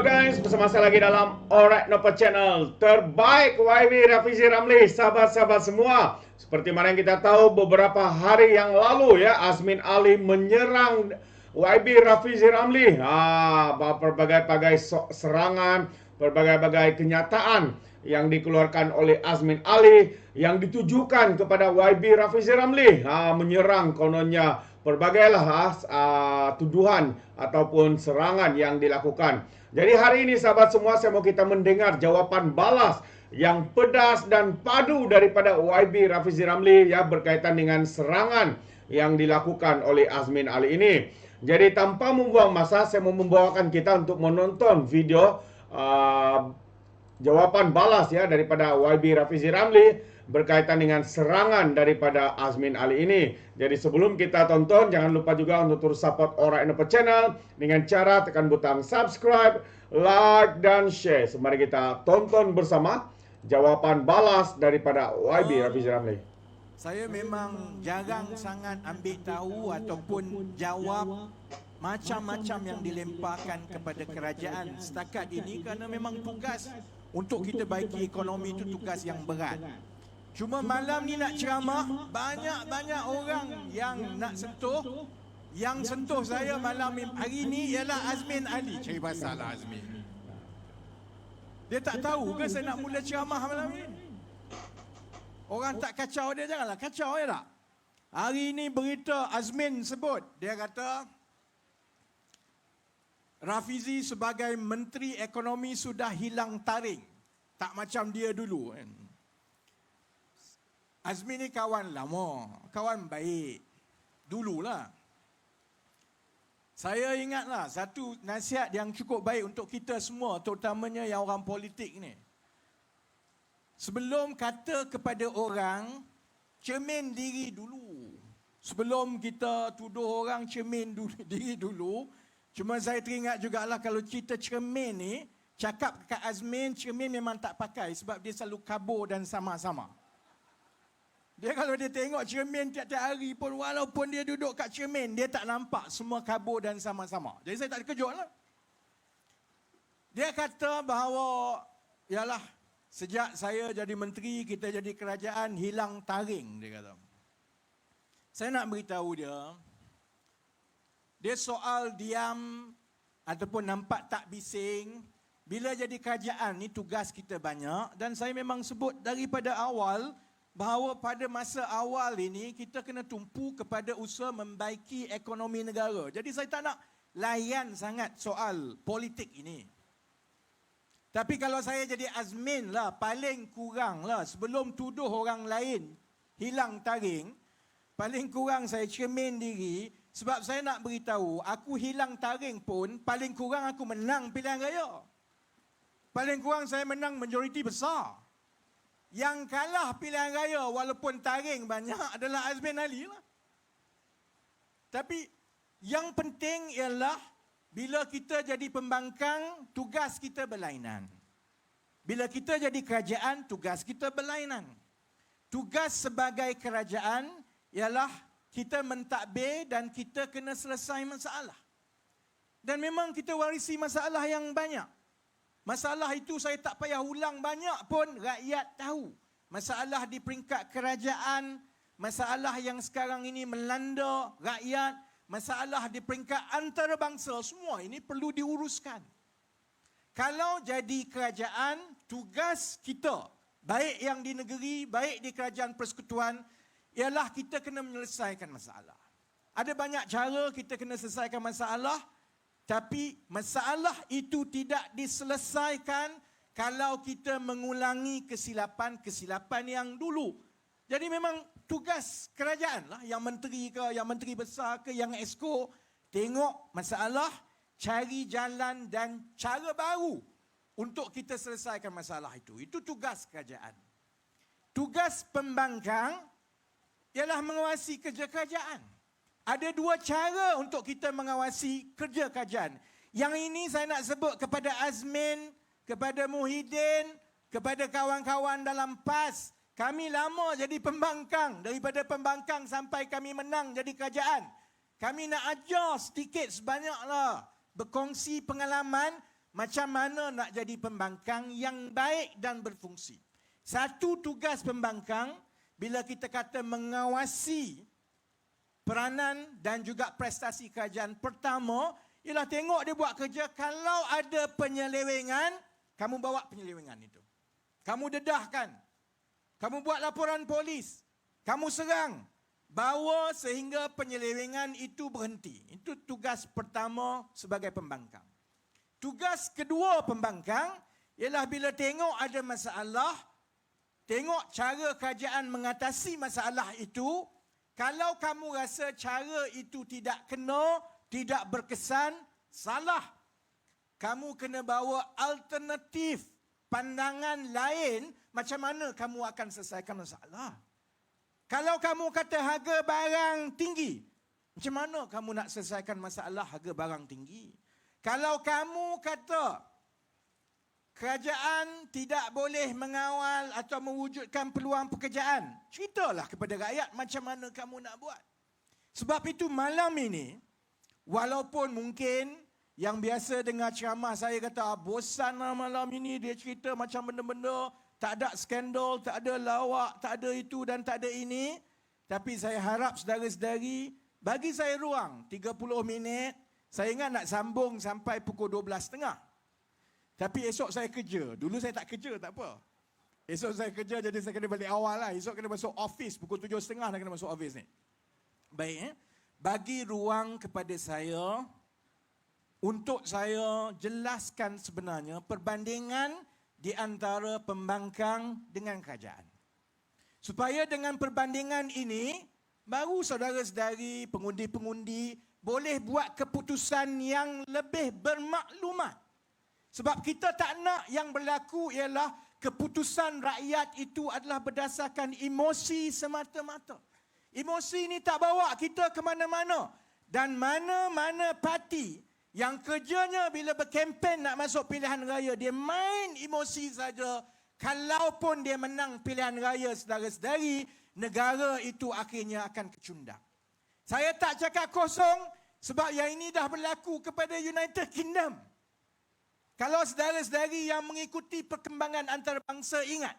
Halo guys, bersama saya lagi dalam Alright Nopo Channel. Terbaik YB Rafizi Ramli, sahabat-sahabat semua. Seperti mana yang kita tahu, beberapa hari yang lalu ya, Azmin Ali menyerang YB Rafizi Ramli. Berbagai-bagai serangan, berbagai-bagai kenyataan yang dikeluarkan oleh Azmin Ali yang ditujukan kepada YB Rafizi Ramli. Menyerang kononnya berbagailah tuduhan ataupun serangan yang dilakukan. Jadi hari ini sahabat semua, saya mau kita mendengar jawaban balas yang pedas dan padu daripada YB Rafizi Ramli ya, berkaitan dengan serangan yang dilakukan oleh Azmin Ali ini. Jadi tanpa membuang masa, saya mau membawakan kita untuk menonton video jawaban balas ya daripada YB Rafizi Ramli berkaitan dengan serangan daripada Azmin Ali ini. Jadi sebelum kita tonton, jangan lupa juga untuk terus support Alright Nopo Channel dengan cara tekan butang subscribe, like, dan share. Mari kita tonton bersama jawaban balas daripada YB Rafizi Ramli. Saya memang jarang sangat ambil tahu ataupun jawab macam-macam yang dilemparkan kepada kerajaan setakat ini, kerana memang tugas untuk kita baiki ekonomi itu tugas yang berat. Cuma malam ni nak ceramah, banyak-banyak orang yang nak sentuh. Yang sentuh saya malam hari ni ialah Azmin Ali. Cari pasal lah Azmin. Dia tak tahu ke saya nak mula ceramah malam ni? Orang tak kacau dia, janganlah kacau ya tak? Hari ni berita Azmin sebut, dia kata Rafizi sebagai Menteri Ekonomi sudah hilang taring. Tak macam dia dulu kan. Azmin ni kawan lama, kawan baik. Dululah. Saya ingatlah satu nasihat yang cukup baik untuk kita semua, terutamanya yang orang politik ni. Sebelum kata kepada orang, cermin diri dulu. Sebelum kita tuduh orang, cermin diri dulu. Cuma saya teringat jugalah kalau cerita cermin ni, cakap ke Azmin, cermin memang tak pakai sebab dia selalu kabur dan sama-sama. Dia kalau dia tengok cermin tiap-tiap hari pun, walaupun dia duduk kat cermin, dia tak nampak semua kabur dan sama-sama. Jadi saya tak terkejut lah. Dia kata bahawa, yalah, sejak saya jadi menteri, kita jadi kerajaan, hilang taring, dia kata. Saya nak beritahu dia soal diam ataupun nampak tak bising. Bila jadi kerajaan ni tugas kita banyak, dan saya memang sebut daripada awal bahawa pada masa awal ini kita kena tumpu kepada usaha membaiki ekonomi negara. Jadi saya tak nak layan sangat soal politik ini. Tapi kalau saya jadi Azmin lah, paling kurang lah sebelum tuduh orang lain hilang taring, paling kurang saya cermin diri, sebab saya nak beritahu, aku hilang taring pun paling kurang aku menang pilihan raya. Paling kurang saya menang majoriti besar. Yang kalah pilihan raya walaupun taring banyak adalah Azmin Ali lah. Tapi yang penting ialah bila kita jadi pembangkang, tugas kita berlainan. Bila kita jadi kerajaan, tugas kita berlainan. Tugas sebagai kerajaan ialah kita mentadbir dan kita kena selesai masalah. Dan memang kita warisi masalah yang banyak. Masalah itu saya tak payah ulang banyak pun rakyat tahu. Masalah di peringkat kerajaan, masalah yang sekarang ini melanda rakyat, masalah di peringkat antarabangsa, semua ini perlu diuruskan. Kalau jadi kerajaan, tugas kita, baik yang di negeri, baik di kerajaan persekutuan, ialah kita kena menyelesaikan masalah. Ada banyak cara kita kena selesaikan masalah, tapi masalah itu tidak diselesaikan kalau kita mengulangi kesilapan-kesilapan yang dulu. Jadi memang tugas kerajaan lah, yang menteri ke, yang menteri besar ke, yang esko, tengok masalah, cari jalan dan cara baru untuk kita selesaikan masalah itu. Itu tugas kerajaan. Tugas pembangkang ialah mengawasi kerja kerajaan. Ada dua cara untuk kita mengawasi kerja kerajaan. Yang ini saya nak sebut kepada Azmin, kepada Muhyiddin, kepada kawan-kawan dalam PAS. Kami lama jadi pembangkang. Daripada pembangkang sampai kami menang jadi kerajaan. Kami nak ajar sedikit sebanyaklah. Berkongsi pengalaman macam mana nak jadi pembangkang yang baik dan berfungsi. Satu tugas pembangkang, bila kita kata mengawasi peranan dan juga prestasi kerajaan, pertama, ialah tengok dia buat kerja. Kalau ada penyelewengan, kamu bawa penyelewengan itu. Kamu dedahkan. Kamu buat laporan polis. Kamu serang. Bawa sehingga penyelewengan itu berhenti. Itu tugas pertama sebagai pembangkang. Tugas kedua pembangkang ialah bila tengok ada masalah, tengok cara kerajaan mengatasi masalah itu. Kalau kamu rasa cara itu tidak kena, tidak berkesan, salah. Kamu kena bawa alternatif, pandangan lain macam mana kamu akan selesaikan masalah. Kalau kamu kata harga barang tinggi, macam mana kamu nak selesaikan masalah harga barang tinggi? Kalau kamu kata kerajaan tidak boleh mengawal atau mewujudkan peluang pekerjaan, ceritalah kepada rakyat macam mana kamu nak buat. Sebab itu malam ini, walaupun mungkin yang biasa dengar ceramah saya kata, bosan lah malam ini, dia cerita macam benda-benda, tak ada skandal, tak ada lawak, tak ada itu dan tak ada ini. Tapi saya harap saudara-saudari, bagi saya ruang 30 minit, saya ingat nak sambung sampai pukul 12.30. Tapi esok saya kerja. Dulu saya tak kerja, tak apa. Esok saya kerja, jadi saya kena balik awal lah. Esok kena masuk office, pukul 7.30 dah kena masuk office ni. Baik, bagi ruang kepada saya, untuk saya jelaskan sebenarnya perbandingan di antara pembangkang dengan kerajaan. Supaya dengan perbandingan ini, baru saudara-saudari, pengundi-pengundi boleh buat keputusan yang lebih bermaklumat. Sebab kita tak nak yang berlaku ialah keputusan rakyat itu adalah berdasarkan emosi semata-mata. Emosi ini tak bawa kita ke mana-mana. Dan mana-mana parti yang kerjanya bila berkempen nak masuk pilihan raya, dia main emosi saja. Kalaupun dia menang pilihan raya, saudara-saudari, negara itu akhirnya akan kecundang. Saya tak cakap kosong sebab yang ini dah berlaku kepada United Kingdom. Kalau saudara-saudari yang mengikuti perkembangan antarabangsa ingat,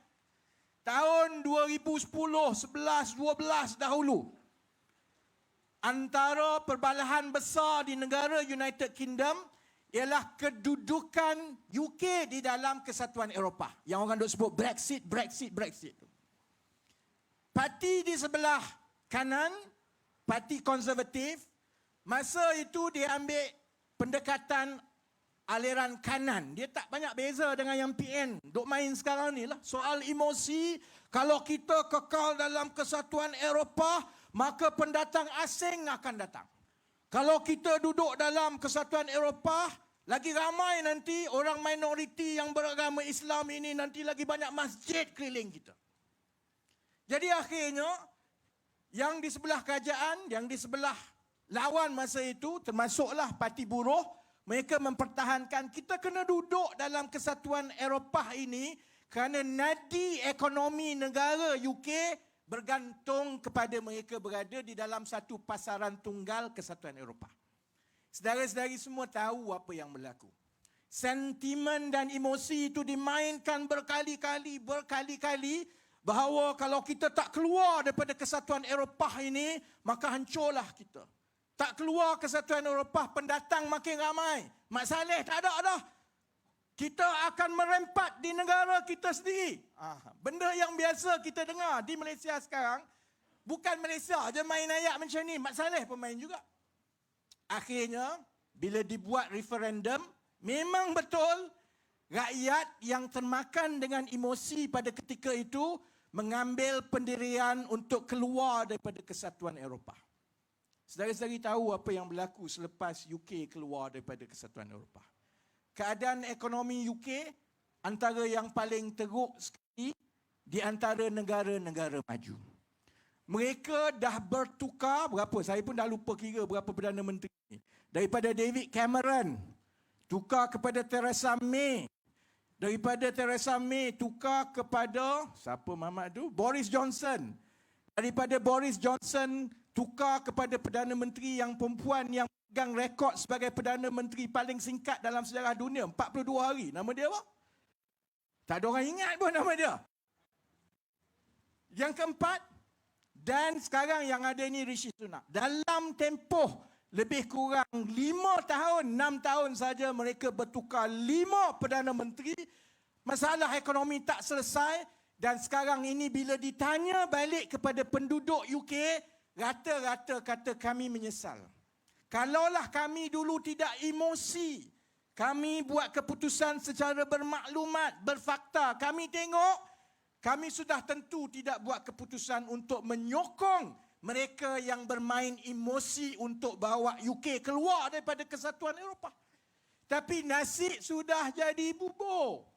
tahun 2010, 11, 12 dahulu, antara perbalahan besar di negara United Kingdom ialah kedudukan UK di dalam Kesatuan Eropah. Yang orang duk sebut Brexit. Parti di sebelah kanan, parti konservatif, masa itu dia ambil pendekatan aliran kanan. Dia tak banyak beza dengan yang PN duk main sekarang ni lah. Soal emosi, kalau kita kekal dalam Kesatuan Eropah, maka pendatang asing akan datang. Kalau kita duduk dalam Kesatuan Eropah, lagi ramai nanti orang minoriti yang beragama Islam ini, nanti lagi banyak masjid keliling kita. Jadi akhirnya, yang di sebelah kerajaan, yang di sebelah lawan masa itu, termasuklah parti buruh, mereka mempertahankan kita kena duduk dalam Kesatuan Eropah ini kerana nadi ekonomi negara UK bergantung kepada mereka berada di dalam satu pasaran tunggal Kesatuan Eropah. Saudara-saudari semua tahu apa yang berlaku. Sentimen dan emosi itu dimainkan berkali-kali bahawa kalau kita tak keluar daripada Kesatuan Eropah ini, maka hancurlah kita. Tak keluar Kesatuan Eropah, pendatang makin ramai. Mak Saleh tak ada dah. Kita akan merempat di negara kita sendiri. Benda yang biasa kita dengar di Malaysia sekarang, bukan Malaysia je main ayat macam ni, Mak Saleh pun main juga. Akhirnya, bila dibuat referendum, memang betul rakyat yang termakan dengan emosi pada ketika itu mengambil pendirian untuk keluar daripada Kesatuan Eropah. Saudara-saudari tahu apa yang berlaku selepas UK keluar daripada Kesatuan Eropah. Keadaan ekonomi UK antara yang paling teruk sekali di antara negara-negara maju. Mereka dah bertukar berapa? Saya pun dah lupa kira berapa Perdana Menteri. Daripada David Cameron, tukar kepada Theresa May. Daripada Theresa May, tukar kepada, siapa Mamat tu? Boris Johnson. Daripada Boris Johnson, tukar kepada Perdana Menteri yang perempuan yang pegang rekod sebagai Perdana Menteri paling singkat dalam sejarah dunia, 42 hari. Nama dia apa? Tak ada orang ingat pun nama dia. Yang keempat, dan sekarang yang ada ni Rishi Sunak. Dalam tempoh lebih kurang 5 tahun, 6 tahun saja mereka bertukar 5 Perdana Menteri. Masalah ekonomi tak selesai dan sekarang ini bila ditanya balik kepada penduduk UK, rata-rata kata kami menyesal. Kalaulah kami dulu tidak emosi, kami buat keputusan secara bermaklumat, berfakta, kami tengok, kami sudah tentu tidak buat keputusan untuk menyokong mereka yang bermain emosi untuk bawa UK keluar daripada Kesatuan Eropah. Tapi nasi sudah jadi bubur.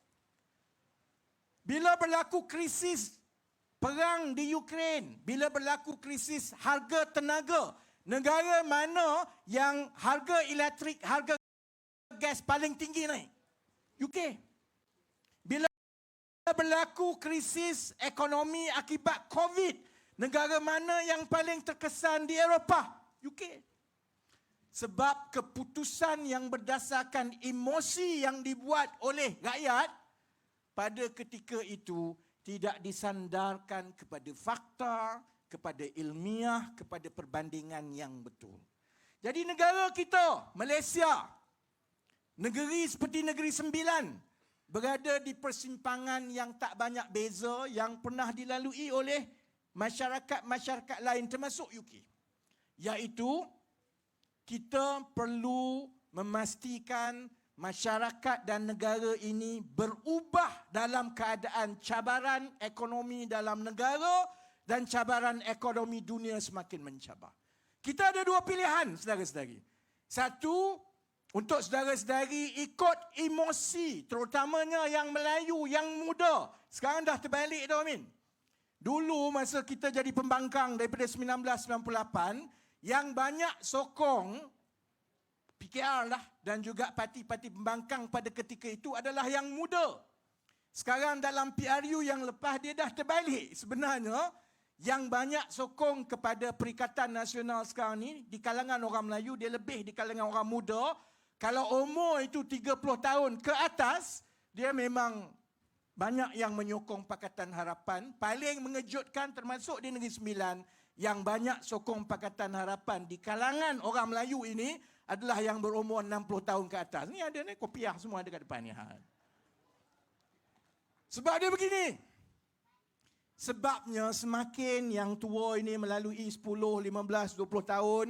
Bila berlaku krisis perang di Ukraine, bila berlaku krisis harga tenaga, negara mana yang harga elektrik, harga gas paling tinggi naik? UK. Bila berlaku krisis ekonomi akibat COVID, negara mana yang paling terkesan di Eropah? UK. Sebab keputusan yang berdasarkan emosi yang dibuat oleh rakyat pada ketika itu tidak disandarkan kepada fakta, kepada ilmiah, kepada perbandingan yang betul. Jadi negara kita, Malaysia, negeri seperti Negeri Sembilan, berada di persimpangan yang tak banyak beza yang pernah dilalui oleh masyarakat-masyarakat lain termasuk UK. Iaitu kita perlu memastikan masyarakat dan negara ini berubah dalam keadaan cabaran ekonomi dalam negara dan cabaran ekonomi dunia semakin mencabar. Kita ada dua pilihan, saudara-saudari. Satu, untuk saudara-saudari ikut emosi, terutamanya yang Melayu, yang muda. Sekarang dah terbalik dah, Amin. Dulu masa kita jadi pembangkang daripada 1998, yang banyak sokong PKR lah dan juga parti-parti pembangkang pada ketika itu adalah yang muda. Sekarang dalam PRU yang lepas dia dah terbalik. Sebenarnya yang banyak sokong kepada Perikatan Nasional sekarang ni di kalangan orang Melayu, dia lebih di kalangan orang muda. Kalau umur itu 30 tahun ke atas, dia memang banyak yang menyokong Pakatan Harapan. Paling mengejutkan termasuk di Negeri Sembilan, yang banyak sokong Pakatan Harapan di kalangan orang Melayu ini adalah yang berumur 60 tahun ke atas. Ni ada ni kopiah semua ada kat depan ni. Sebab dia begini. Sebabnya semakin yang tua ini melalui 10, 15, 20 tahun,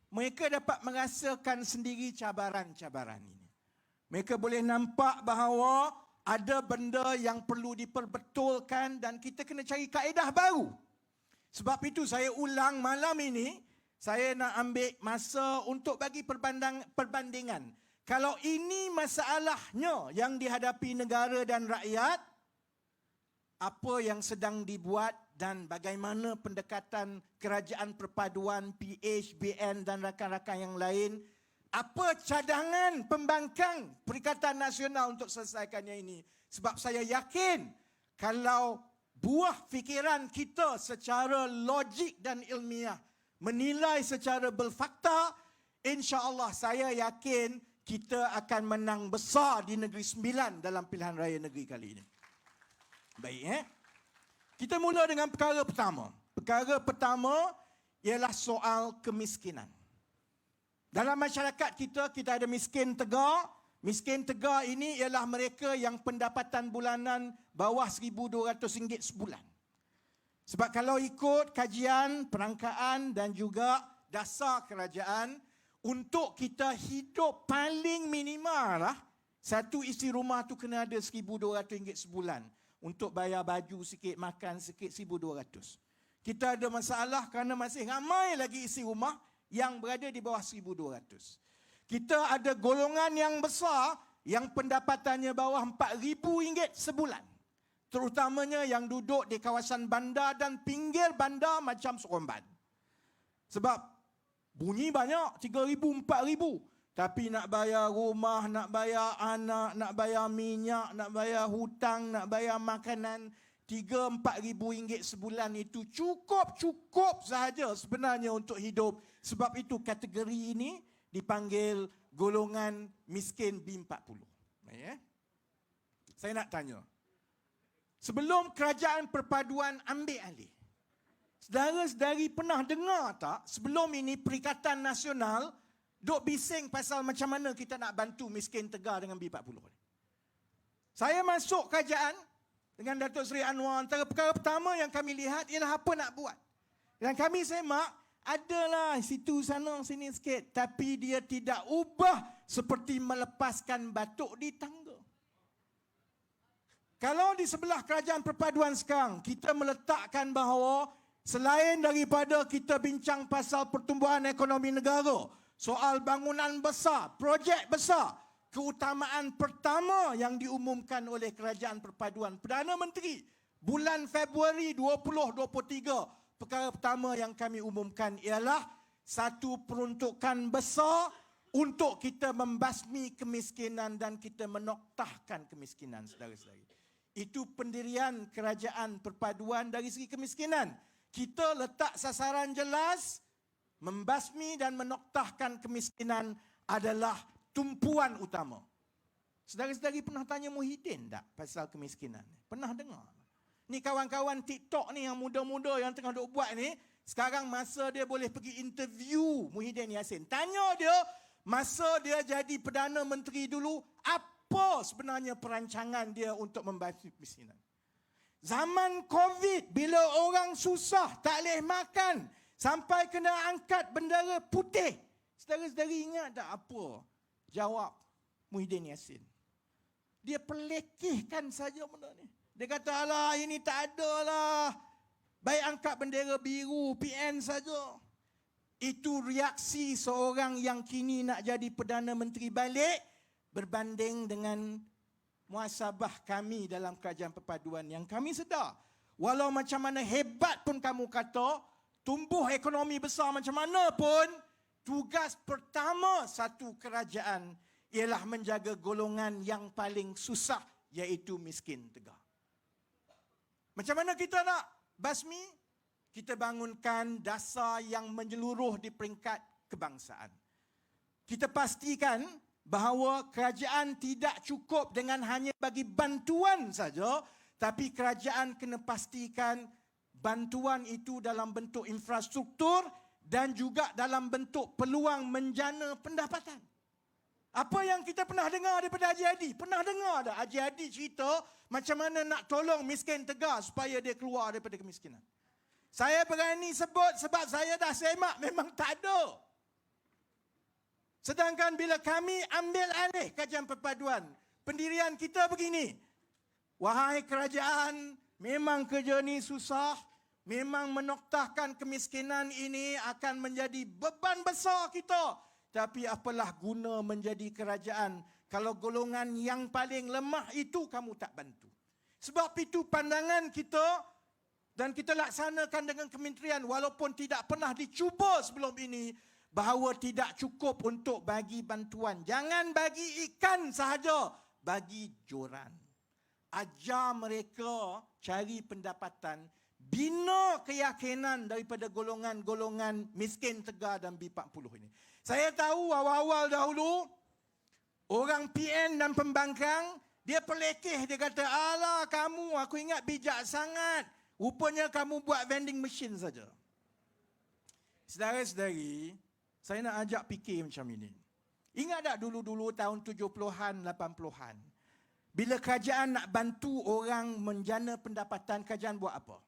mereka dapat merasakan sendiri cabaran-cabaran ini. Mereka boleh nampak bahawa ada benda yang perlu diperbetulkan dan kita kena cari kaedah baru. Sebab itu saya ulang malam ini, saya nak ambil masa untuk bagi perbandingan. Kalau ini masalahnya yang dihadapi negara dan rakyat, apa yang sedang dibuat dan bagaimana pendekatan Kerajaan Perpaduan, PHBN dan rakan-rakan yang lain, apa cadangan pembangkang Perikatan Nasional untuk selesaikannya ini. Sebab saya yakin kalau buah fikiran kita secara logik dan ilmiah menilai secara berfakta, insya-Allah saya yakin kita akan menang besar di Negeri Sembilan dalam pilihan raya negeri kali ini. Baik, kita mula dengan perkara pertama. Perkara pertama ialah soal kemiskinan. Dalam masyarakat kita, kita ada miskin tegar. Miskin tegar ini ialah mereka yang pendapatan bulanan bawah RM1,200 sebulan. Sebab kalau ikut kajian, perangkaan dan juga dasar kerajaan, untuk kita hidup paling minimal lah, satu isi rumah tu kena ada RM1,200 sebulan. Untuk bayar baju sikit, makan sikit, RM1,200. Kita ada masalah kerana masih ramai lagi isi rumah yang berada di bawah RM1,200. Kita ada golongan yang besar yang pendapatannya bawah RM4,000 sebulan. Terutamanya yang duduk di kawasan bandar dan pinggir bandar macam Seremban. Sebab bunyi banyak, RM3,000, RM4,000. Tapi nak bayar rumah, nak bayar anak, nak bayar minyak, nak bayar hutang, nak bayar makanan, RM3-4,000 sebulan itu cukup sahaja sebenarnya untuk hidup. Sebab itu kategori ini dipanggil golongan miskin B40. Ya? Saya nak tanya, sebelum kerajaan perpaduan ambil alih, saudara-saudari pernah dengar tak sebelum ini Perikatan Nasional duk bising pasal macam mana kita nak bantu miskin Tegar dengan B40? Saya masuk kerajaan dengan Datuk Seri Anwar, antara perkara pertama yang kami lihat ialah apa nak buat. Dan kami semak, adalah situ sana sini sikit, tapi dia tidak ubah seperti melepaskan batuk di tangga. Kalau di sebelah kerajaan perpaduan sekarang, kita meletakkan bahawa selain daripada kita bincang pasal pertumbuhan ekonomi negara, soal bangunan besar, projek besar, keutamaan pertama yang diumumkan oleh Kerajaan Perpaduan Perdana Menteri bulan Februari 2023, perkara pertama yang kami umumkan ialah satu peruntukan besar untuk kita membasmi kemiskinan dan kita menoktahkan kemiskinan, saudara-saudari. Itu pendirian Kerajaan Perpaduan dari segi kemiskinan. Kita letak sasaran jelas, membasmi dan menoktahkan kemiskinan adalah tumpuan utama. Saudara-saudari pernah tanya Muhyiddin tak pasal kemiskinan? Pernah dengar? Ni kawan-kawan TikTok ni yang muda-muda yang tengah duk buat ni, sekarang masa dia boleh pergi interview Muhyiddin Yassin. Tanya dia, masa dia jadi Perdana Menteri dulu, apa sebenarnya perancangan dia untuk membasmi kemiskinan? Zaman COVID, bila orang susah, tak boleh makan, sampai kena angkat bendera putih. Saudara-saudari ingat tak apa jawab Muhyiddin Yassin? Dia pelekehkan saja benda ni. Dia kata, alah ini tak ada lah. Baik angkat bendera biru, PN saja. Itu reaksi seorang yang kini nak jadi Perdana Menteri balik berbanding dengan muasabah kami dalam Kerajaan Perpaduan yang kami sedar. Walau macam mana hebat pun kamu kata, tumbuh ekonomi besar macam mana pun, tugas pertama satu kerajaan ialah menjaga golongan yang paling susah, iaitu miskin Tegar. Macam mana kita nak basmi? Kita bangunkan dasar yang menyeluruh di peringkat kebangsaan. Kita pastikan bahawa kerajaan tidak cukup dengan hanya bagi bantuan saja, tapi kerajaan kena pastikan bantuan itu dalam bentuk infrastruktur dan juga dalam bentuk peluang menjana pendapatan. Apa yang kita pernah dengar daripada Haji Hadi? Pernah dengar tak Haji Hadi cerita macam mana nak tolong miskin Tegar supaya dia keluar daripada kemiskinan? Saya berani sebut sebab saya dah semak, memang tak ada. Sedangkan bila kami ambil alih Kerajaan Perpaduan, pendirian kita begini. Wahai kerajaan, memang kerja ni susah, memang menoktahkan kemiskinan ini akan menjadi beban besar kita. Tapi apalah guna menjadi kerajaan kalau golongan yang paling lemah itu kamu tak bantu. Sebab itu pandangan kita dan kita laksanakan dengan kementerian walaupun tidak pernah dicuba sebelum ini, bahawa tidak cukup untuk bagi bantuan. Jangan bagi ikan sahaja, bagi joran. Ajar mereka cari pendapatan, bina keyakinan daripada golongan-golongan miskin Tegar dan B40 ini. Saya tahu awal-awal dahulu, orang PN dan pembangkang, dia pelekeh, dia kata, alah kamu, aku ingat bijak sangat. Rupanya kamu buat vending machine saja. Saudara-saudari, saya nak ajak fikir macam ini. Ingat tak dulu-dulu tahun 70-an, 80-an? Bila kerajaan nak bantu orang menjana pendapatan, kerajaan buat apa?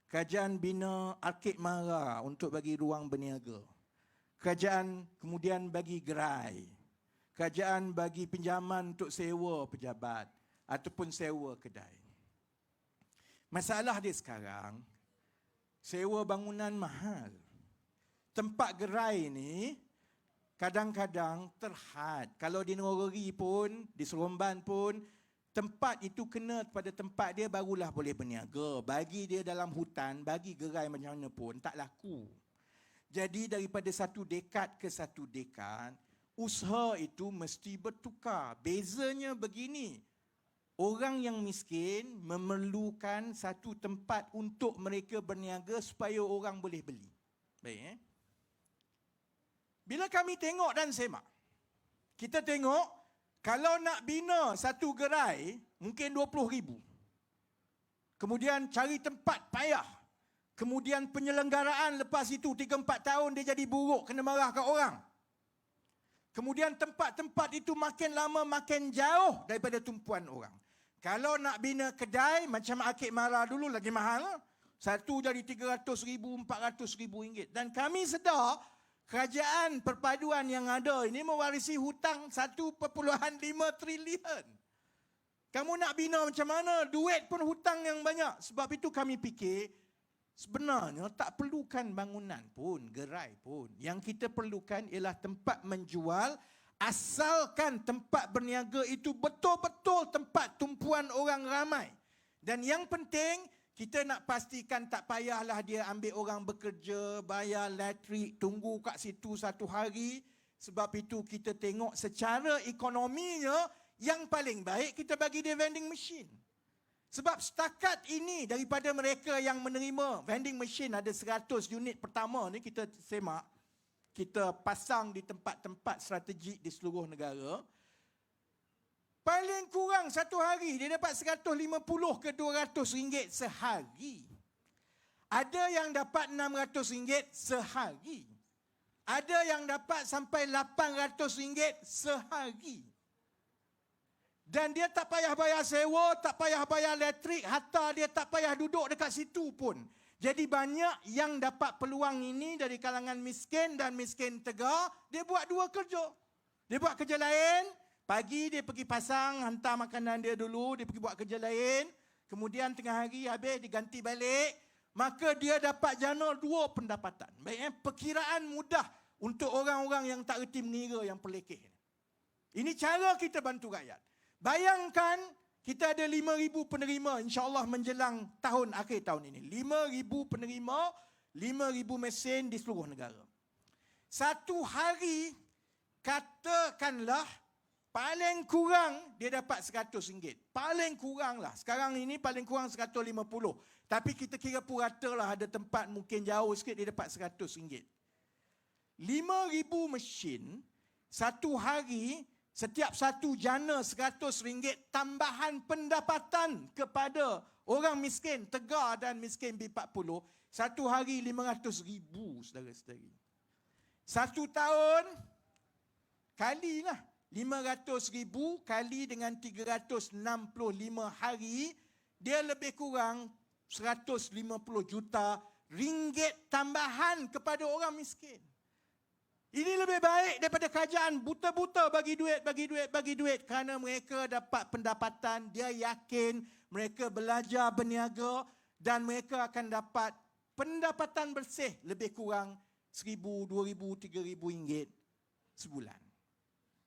Kerajaan bina arkid mara untuk bagi ruang berniaga. Kerajaan kemudian bagi gerai. Kerajaan bagi pinjaman untuk sewa pejabat ataupun sewa kedai. Masalah dia sekarang, sewa bangunan mahal. Tempat gerai ni kadang-kadang terhad. Kalau di Nagori pun, di Seremban pun, tempat itu kena pada tempat dia barulah boleh berniaga. Bagi dia dalam hutan, bagi gerai macam mana pun, tak laku. Jadi daripada satu dekad ke satu dekad, usaha itu mesti bertukar. Bezanya begini, orang yang miskin memerlukan satu tempat untuk mereka berniaga supaya orang boleh beli. Baik, Bila kami tengok dan semak, kita tengok kalau nak bina satu gerai mungkin 20,000. Kemudian cari tempat payah. Kemudian penyelenggaraan lepas itu 3-4 tahun dia jadi buruk, kena marah kat orang. Kemudian tempat-tempat itu makin lama makin jauh daripada tumpuan orang. Kalau nak bina kedai macam Akik Mara dulu lagi mahal. Satu jadi 300,000, 400,000 ringgit. Dan kami sedar kerajaan perpaduan yang ada ini mewarisi hutang 1.5 trilion. Kamu nak bina macam mana? Duit pun hutang yang banyak. Sebab itu kami fikir, sebenarnya tak perlukan bangunan pun, gerai pun. Yang kita perlukan ialah tempat menjual, asalkan tempat berniaga itu betul-betul tempat tumpuan orang ramai. Dan yang penting, kita nak pastikan tak payahlah dia ambil orang bekerja, bayar elektrik, tunggu kat situ satu hari. Sebab itu kita tengok secara ekonominya, yang paling baik kita bagi dia vending machine. Sebab setakat ini daripada mereka yang menerima vending machine ada 100 unit pertama ni kita semak. Kita pasang di tempat-tempat strategik di seluruh negara. Paling kurang satu hari dia dapat 150 ke 200 ringgit sehari. Ada yang dapat 600 ringgit sehari. Ada yang dapat sampai 800 ringgit sehari. Dan dia tak payah bayar sewa, tak payah bayar elektrik, hatta dia tak payah duduk dekat situ pun. Jadi banyak yang dapat peluang ini dari kalangan miskin dan miskin tegar, dia buat dua kerja. Dia buat kerja lain, pagi dia pergi pasang, hantar makanan dia dulu, dia pergi buat kerja lain. Kemudian tengah hari habis diganti balik, maka dia dapat jana 2 pendapatan. Baik, perkiraan mudah untuk orang-orang yang tak reti mengira, yang pelekeh. Ini cara kita bantu rakyat. Bayangkan kita ada 5,000 penerima insya-Allah menjelang tahun akhir tahun ini. 5,000 penerima, 5,000 mesin di seluruh negara. Satu hari katakanlah paling kurang dia dapat 100 ringgit. Paling kurang lah. Sekarang ini paling kurang 150. Tapi kita kira purata lah, ada tempat mungkin jauh sikit dia dapat 100 ringgit. 5,000 mesin, satu hari setiap satu jana 100 ringgit tambahan pendapatan kepada orang miskin tegar dan miskin B40. Satu hari 500,000, saudara-saudari. Satu tahun, kalilah 500,000 kali dengan 365 hari, dia lebih kurang 150 juta ringgit tambahan kepada orang miskin. Ini lebih baik daripada kerajaan buta-buta bagi duit kerana mereka dapat pendapatan, dia yakin mereka belajar berniaga dan mereka akan dapat pendapatan bersih lebih kurang 1,000, 2,000, 3,000 ringgit sebulan.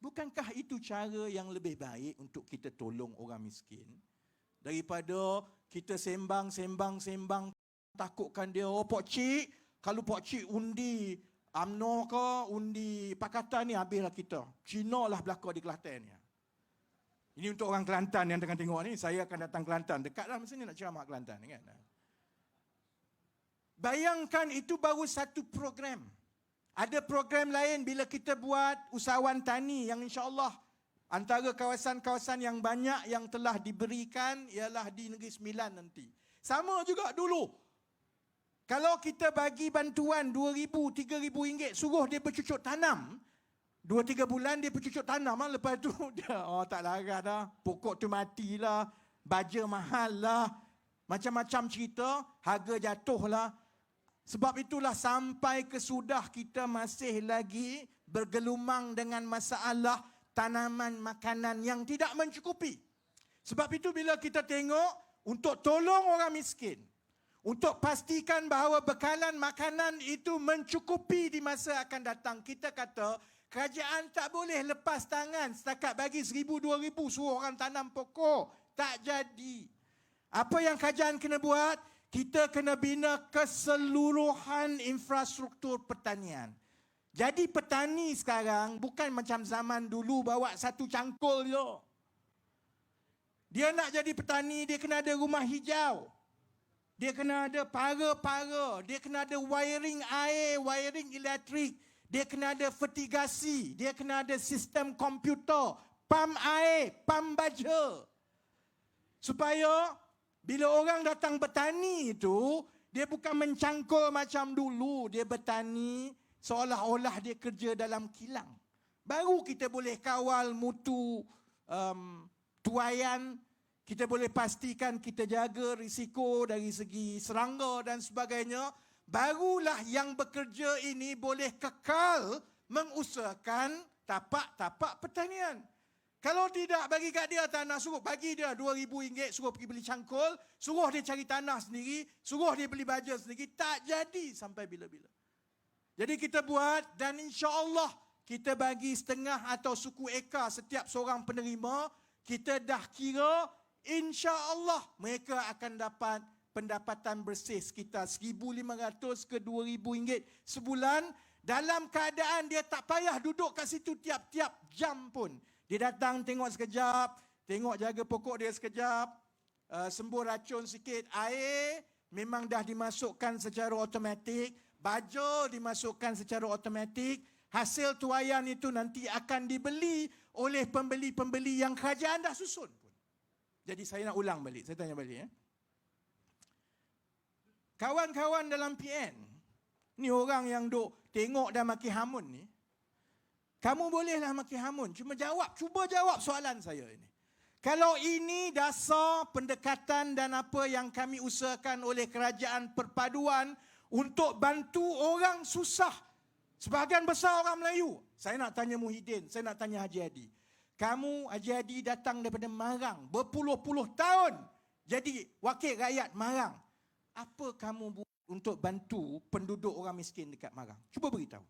Bukankah itu cara yang lebih baik untuk kita tolong orang miskin? Daripada kita sembang, takutkan dia, oh Pak Cik, kalau Pak Cik undi UMNO ke, undi Pakatan ni habislah kita. Cina lah belakang di Kelantan ni. Ini untuk orang Kelantan yang tengah tengok ni, saya akan datang Kelantan. Dekatlah masa ni nak ceramah Kelantan ni kan. Bayangkan itu baru satu program. Ada program lain bila kita buat usahawan tani yang insya-Allah antara kawasan-kawasan yang banyak yang telah diberikan ialah di Negeri Sembilan nanti. Sama juga dulu. Kalau kita bagi bantuan 2,000, 3,000 ringgit, suruh dia bercucuk tanam, 2-3 bulan dia bercucuk tanam, lepas tu dia, tak larat dah, pokok tu matilah, baja mahal lah, macam-macam cerita, harga jatuh lah. Sebab itulah sampai kesudah kita masih lagi bergelumang dengan masalah tanaman makanan yang tidak mencukupi. Sebab itu bila kita tengok untuk tolong orang miskin, untuk pastikan bahawa bekalan makanan itu mencukupi di masa akan datang, kita kata kerajaan tak boleh lepas tangan setakat bagi 1,000, 2,000 suruh orang tanam pokok. Tak jadi. Apa yang kerajaan kena buat? Kita kena bina keseluruhan infrastruktur pertanian. Jadi petani sekarang bukan macam zaman dulu bawa satu cangkul je. Dia nak jadi petani, dia kena ada rumah hijau. Dia kena ada para-para. Dia kena ada wiring air, wiring elektrik. Dia kena ada fertigasi. Dia kena ada sistem komputer, pam air, pam baja. Supaya bila orang datang bertani itu, dia bukan mencangkul macam dulu. Dia bertani seolah-olah dia kerja dalam kilang. Baru kita boleh kawal mutu tuaian. Kita boleh pastikan kita jaga risiko dari segi serangga dan sebagainya. Barulah yang bekerja ini boleh kekal mengusahakan tapak-tapak pertanian. Kalau tidak, bagi kat dia tanah, suruh bagi dia RM2,000, suruh pergi beli cangkul, suruh dia cari tanah sendiri, suruh dia beli baja sendiri. Tak jadi sampai bila-bila. Jadi kita buat dan insya-Allah kita bagi setengah atau suku ekar setiap seorang penerima. Kita dah kira insya-Allah mereka akan dapat pendapatan bersih sekitar RM1,500 ke RM2,000 sebulan dalam keadaan dia tak payah duduk kat situ tiap-tiap jam pun. Dia datang tengok sekejap, tengok jaga pokok dia sekejap, sembuh racun sikit, air memang dah dimasukkan secara automatik, baja dimasukkan secara automatik, hasil tuaian itu nanti akan dibeli oleh pembeli-pembeli yang kerajaan dah susun pun. Jadi saya nak ulang balik, saya tanya balik. Kawan-kawan dalam PN, ni orang yang duk tengok dan maki hamun ni, kamu bolehlah maki hamun, cuba jawab soalan saya ini. Kalau ini dasar pendekatan dan apa yang kami usahakan oleh kerajaan perpaduan untuk bantu orang susah, sebahagian besar orang Melayu. Saya nak tanya Muhyiddin, saya nak tanya Haji Hadi. Kamu, Haji Hadi, datang daripada Marang berpuluh-puluh tahun jadi wakil rakyat Marang. Apa kamu buat untuk bantu penduduk orang miskin dekat Marang? Cuba beritahu.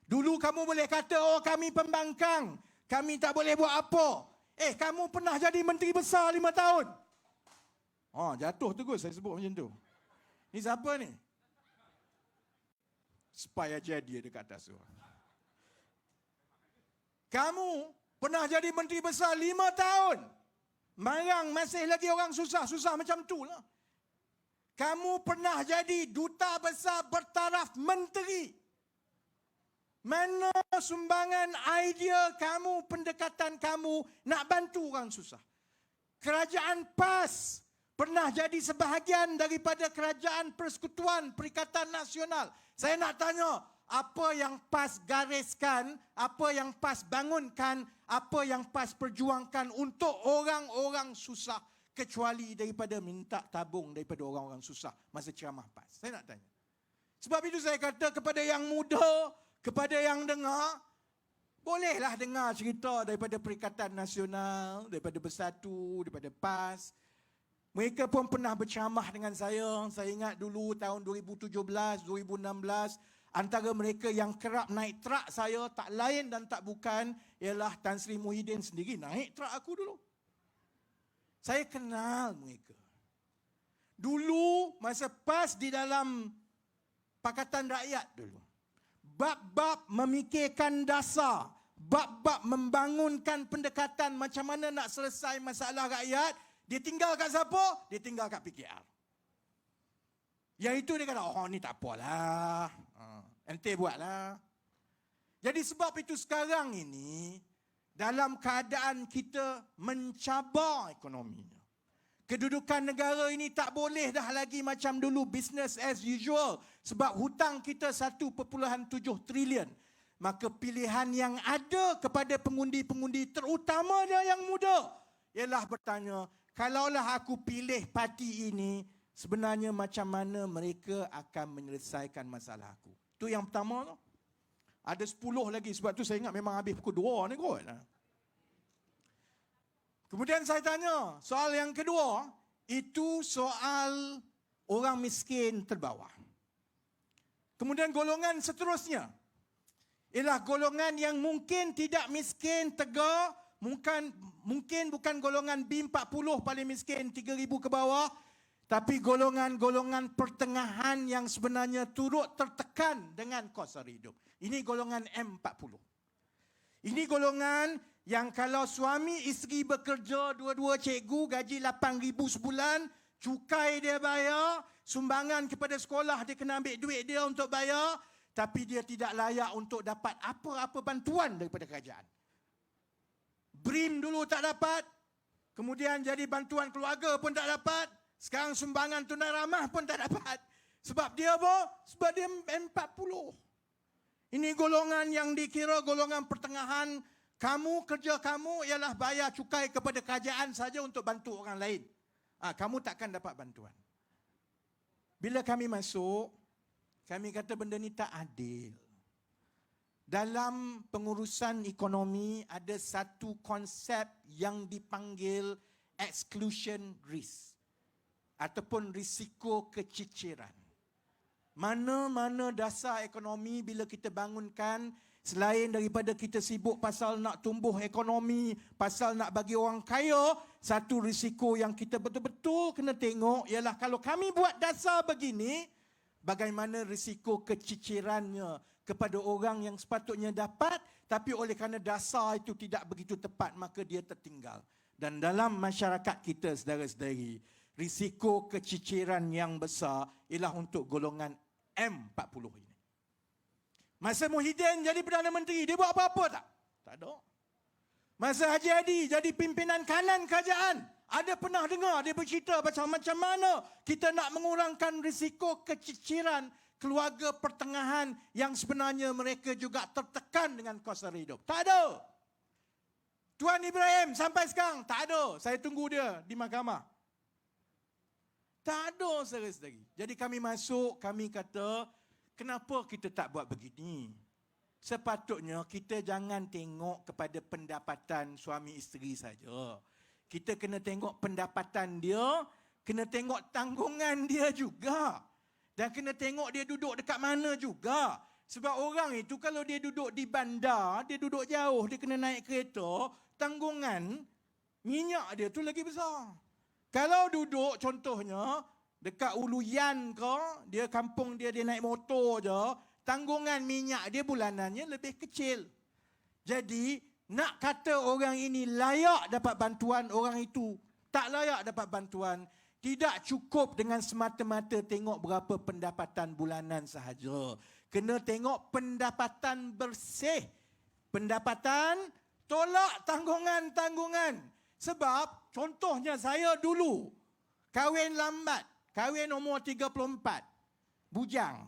Dulu kamu boleh kata, oh kami pembangkang, kami tak boleh buat apa. Kamu pernah jadi menteri besar 5 tahun. Oh, jatuh terus saya sebut macam tu. Ni siapa ni? Supaya jadi dekat atas tu. Kamu pernah jadi menteri besar 5 tahun. Marang masih lagi orang susah macam tu lah. Kamu pernah jadi duta besar bertaraf menteri. Mana sumbangan idea kamu, pendekatan kamu nak bantu orang susah? Kerajaan PAS pernah jadi sebahagian daripada kerajaan Persekutuan Perikatan Nasional. Saya nak tanya, apa yang PAS gariskan, apa yang PAS bangunkan, apa yang PAS perjuangkan untuk orang-orang susah, kecuali daripada minta tabung daripada orang-orang susah masa ceramah PAS. Saya nak tanya. Sebab itu saya kata kepada yang muda, kepada yang dengar, bolehlah dengar cerita daripada Perikatan Nasional, daripada Bersatu, daripada PAS. Mereka pun pernah berceramah dengan saya. Saya ingat dulu tahun 2017, 2016, antara mereka yang kerap naik trak saya, tak lain dan tak bukan, ialah Tan Sri Muhyiddin sendiri naik trak aku dulu. Saya kenal mereka. Dulu masa PAS di dalam Pakatan Rakyat dulu, bab-bab memikirkan dasar, bab-bab membangunkan pendekatan macam mana nak selesai masalah rakyat, dia tinggal kat siapa? Dia tinggal kat PKR. Yang itu dia kata, oh ni tak apalah, ente buatlah. Jadi sebab itu sekarang ini, dalam keadaan kita mencabar ekonominya, kedudukan negara ini tak boleh dah lagi macam dulu business as usual sebab hutang kita 1.7 trilion. Maka pilihan yang ada kepada pengundi-pengundi, terutamanya yang muda, ialah bertanya, kalaulah aku pilih parti ini, sebenarnya macam mana mereka akan menyelesaikan masalah aku. Itu yang pertama tu. Ada 10 lagi, sebab tu saya ingat memang habis pukul 2 ni kot. Kemudian saya tanya, soal yang kedua, itu soal orang miskin terbawah. Kemudian golongan seterusnya, ialah golongan yang mungkin tidak miskin tegak, mungkin bukan golongan B40 paling miskin, 3,000 ke bawah, tapi golongan-golongan pertengahan yang sebenarnya turut tertekan dengan kos sara hidup. Ini golongan M40. Ini golongan yang kalau suami isteri bekerja, dua-dua cikgu, gaji 8,000 sebulan, cukai dia bayar, sumbangan kepada sekolah dia kena ambil duit dia untuk bayar, tapi dia tidak layak untuk dapat apa-apa bantuan daripada kerajaan. BRIM dulu tak dapat, kemudian jadi bantuan keluarga pun tak dapat, sekarang sumbangan tunai ramah pun tak dapat. Sebab dia apa? Sebab dia M40. Ini golongan yang dikira golongan pertengahan. Kerja kamu ialah bayar cukai kepada kerajaan saja untuk bantu orang lain. Kamu takkan dapat bantuan. Bila kami masuk, kami kata benda ni tak adil. Dalam pengurusan ekonomi ada satu konsep yang dipanggil exclusion risk ataupun risiko keciciran. Mana-mana dasar ekonomi bila kita bangunkan, selain daripada kita sibuk pasal nak tumbuh ekonomi, pasal nak bagi orang kaya, satu risiko yang kita betul-betul kena tengok ialah kalau kami buat dasar begini, bagaimana risiko kecicirannya kepada orang yang sepatutnya dapat, tapi oleh kerana dasar itu tidak begitu tepat, maka dia tertinggal. Dan dalam masyarakat kita, saudara-saudari, risiko keciciran yang besar ialah untuk golongan M40 ini. Masa Muhyiddin jadi Perdana Menteri, dia buat apa-apa tak? Tak ada. Masa Haji Hadi jadi pimpinan kanan kerajaan, ada pernah dengar dia bercerita macam mana kita nak mengurangkan risiko keciciran keluarga pertengahan yang sebenarnya mereka juga tertekan dengan kos sara hidup? Tak ada. Tuan Ibrahim sampai sekarang tak ada. Saya tunggu dia di mahkamah. Tak ada, saudara-saudari. Jadi kami masuk, kami kata, kenapa kita tak buat begini? Sepatutnya kita jangan tengok kepada pendapatan suami isteri saja. Kita kena tengok pendapatan dia, kena tengok tanggungan dia juga. Dan kena tengok dia duduk dekat mana juga. Sebab orang itu kalau dia duduk di bandar, dia duduk jauh, dia kena naik kereta, tanggungan minyak dia tu lagi besar. Kalau duduk contohnya dekat Uluyan ke, dia kampung dia naik motor je, tanggungan minyak dia bulanannya lebih kecil. Jadi nak kata orang ini layak dapat bantuan, orang itu tak layak dapat bantuan, tidak cukup dengan semata-mata tengok berapa pendapatan bulanan sahaja. Kena tengok pendapatan bersih. Pendapatan tolak tanggungan-tanggungan. Sebab contohnya saya dulu kahwin lambat, kahwin umur 34, bujang.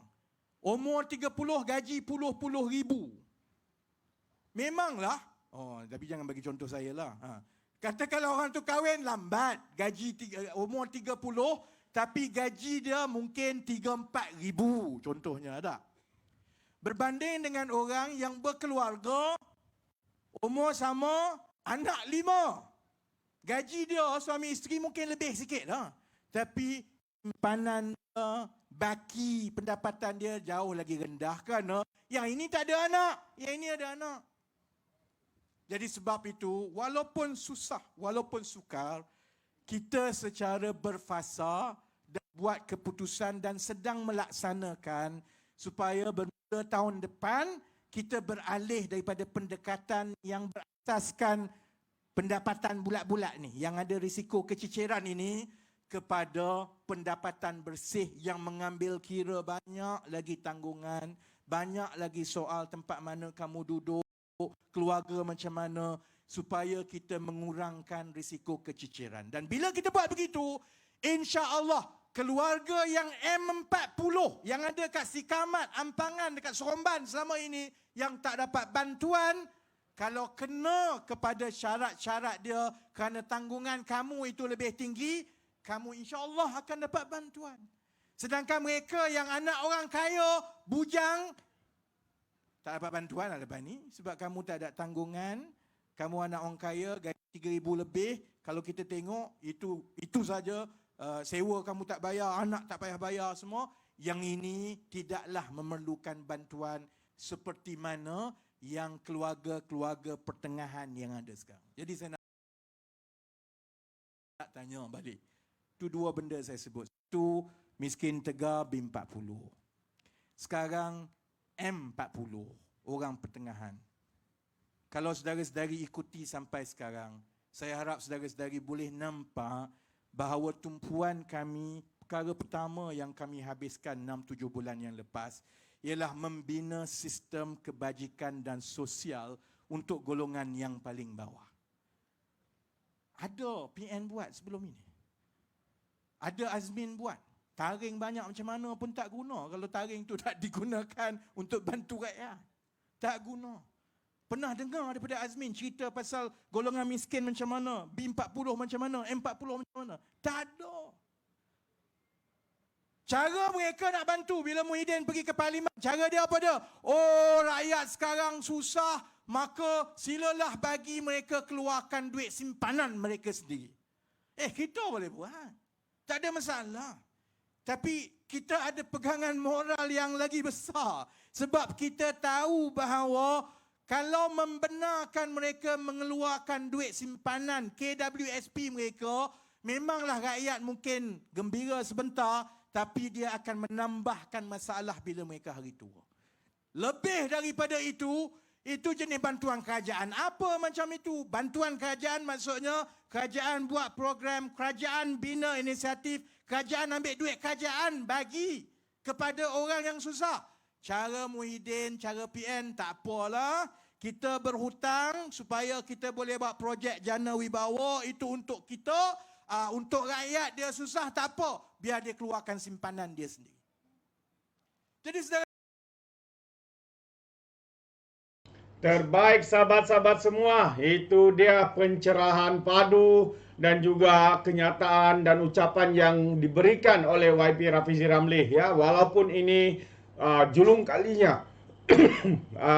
Umur 30 gaji puluh ribu. Memanglah, tapi jangan bagi contoh saya lah. Katakanlah orang tu kahwin lambat, gaji umur 30, tapi gaji dia mungkin 3-4 ribu contohnya ada. Berbanding dengan orang yang berkeluarga, umur sama, anak 5. Gaji dia suami isteri mungkin lebih sikit lah. Tapi simpanan dia, baki pendapatan dia jauh lagi rendah kan. Yang ini tak ada anak, yang ini ada anak. Jadi sebab itu, walaupun susah, walaupun sukar, kita secara berfasa dan buat keputusan dan sedang melaksanakan supaya bermula tahun depan kita beralih daripada pendekatan yang berasaskan pendapatan bulat-bulat ni, yang ada risiko keciciran ini, kepada pendapatan bersih yang mengambil kira banyak lagi tanggungan, banyak lagi soal tempat mana kamu duduk, keluarga macam mana, supaya kita mengurangkan risiko keciciran. Dan bila kita buat begitu, insya-Allah keluarga yang M40 yang ada kat Sikamat, Ampangan, dekat Seremban selama ini yang tak dapat bantuan, kalau kena kepada syarat-syarat dia kerana tanggungan kamu itu lebih tinggi, kamu insya-Allah akan dapat bantuan. Sedangkan mereka yang anak orang kaya, bujang, tak dapat bantuan lah lepas ni. Sebab kamu tak ada tanggungan, kamu anak orang kaya, gaji 3,000 lebih. Kalau kita tengok, itu saja, sewa kamu tak bayar, anak tak payah bayar semua. Yang ini tidaklah memerlukan bantuan seperti mana yang keluarga-keluarga pertengahan yang ada sekarang. Jadi saya nak tanya balik. Itu dua benda saya sebut. Satu, miskin tegar B40. Sekarang M40, orang pertengahan. kalau saudara-saudari ikuti sampai sekarang, saya harap saudara-saudari boleh nampak bahawa tumpuan kami, perkara pertama yang kami habiskan 6-7 bulan yang lepas ialah membina sistem kebajikan dan sosial untuk golongan yang paling bawah. Ada PN buat sebelum ini. Ada Azmin buat. Taring banyak macam mana pun tak guna kalau taring tu tak digunakan untuk bantu rakyat. Tak guna. Pernah dengar daripada Azmin cerita pasal golongan miskin macam mana, B40 macam mana, M40 macam mana? Tak ada. Cara mereka nak bantu bila Muhyiddin pergi ke parlimen, cara dia apa dia? Oh, rakyat sekarang susah, maka silalah bagi mereka keluarkan duit simpanan mereka sendiri. Kita boleh buat. Tak ada masalah. Tapi kita ada pegangan moral yang lagi besar. Sebab kita tahu bahawa kalau membenarkan mereka mengeluarkan duit simpanan KWSP mereka, memanglah rakyat mungkin gembira sebentar, tapi dia akan menambahkan masalah bila mereka hari tua. Lebih daripada itu jenis bantuan kerajaan. Apa macam itu? Bantuan kerajaan maksudnya kerajaan buat program, kerajaan bina inisiatif, kerajaan ambil duit kerajaan bagi kepada orang yang susah. Cara Muhyiddin, cara PN tak apalah. Kita berhutang supaya kita boleh buat projek Jana Wibawa, itu untuk kita. Untuk rakyat dia susah tak apa, biar dia keluarkan simpanan dia sendiri. Jadi saudara, terbaik sahabat-sahabat semua, itu dia pencerahan padu dan juga kenyataan dan ucapan yang diberikan oleh YB Rafizi Ramli, ya. Walaupun ini julung kalinya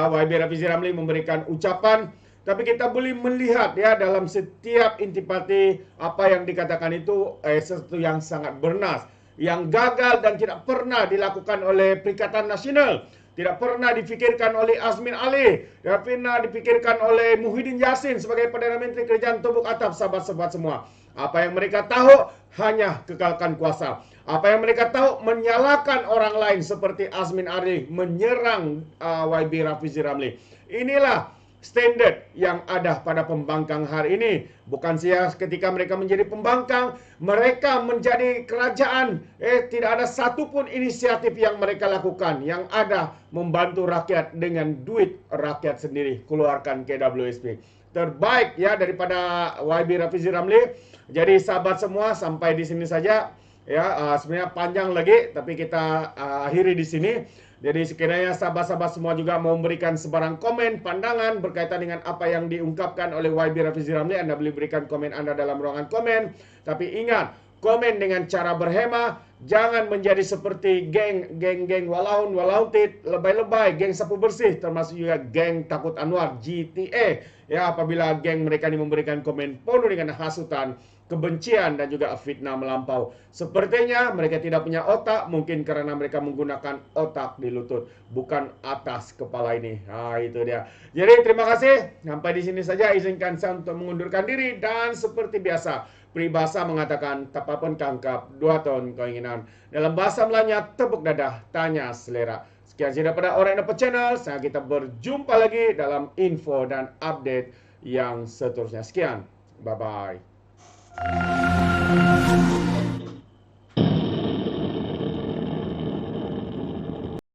YB Rafizi Ramli memberikan ucapan, tapi kita boleh melihat, ya, dalam setiap intipati apa yang dikatakan itu sesuatu yang sangat bernas, yang gagal dan tidak pernah dilakukan oleh Perikatan Nasional, tidak pernah difikirkan oleh Azmin Ali, tidak pernah dipikirkan oleh Muhyiddin Yassin sebagai Perdana Menteri Kerajaan Tubuk Atap. Sahabat-sahabat semua, apa yang mereka tahu hanya kekalkan kuasa. Apa yang mereka tahu menyalahkan orang lain seperti Azmin Ali menyerang YB Rafizi Ramli. Inilah standard yang ada pada pembangkang hari ini. Bukan sia ketika mereka menjadi pembangkang, mereka menjadi kerajaan. Tidak ada satupun inisiatif yang mereka lakukan. Yang ada membantu rakyat dengan duit rakyat sendiri. Keluarkan KWSP. Terbaik, ya, daripada YB Rafizi Ramli. Jadi sahabat semua, sampai di sini saja. Ya, sebenarnya panjang lagi, tapi kita akhiri di sini. Jadi sekiranya sahabat-sahabat semua juga mau memberikan sebarang komen, pandangan berkaitan dengan apa yang diungkapkan oleh YB Rafizi Ramli, Anda boleh berikan komen Anda dalam ruangan komen. Tapi ingat, komen dengan cara berhema, jangan menjadi seperti geng walaun-tit, lebay-lebay, geng sapu bersih, termasuk juga geng Takut Anwar, GTA. Ya, apabila geng mereka ini memberikan komen penuh dengan hasutan, kebencian dan juga fitnah melampau. Sepertinya mereka tidak punya otak, mungkin karena mereka menggunakan otak di lutut, bukan atas kepala ini. Itu dia. Jadi terima kasih. Sampai di sini saja, izinkan saya untuk mengundurkan diri, dan seperti biasa, peribahasa mengatakan tapapun kangkap, 2 tahun keinginan. Dalam bahasa Melanya, tepuk dadah, tanya selera. Sekian saja daripada Alright No Channel. Kita berjumpa lagi dalam info dan update yang seterusnya. Sekian. Bye-bye.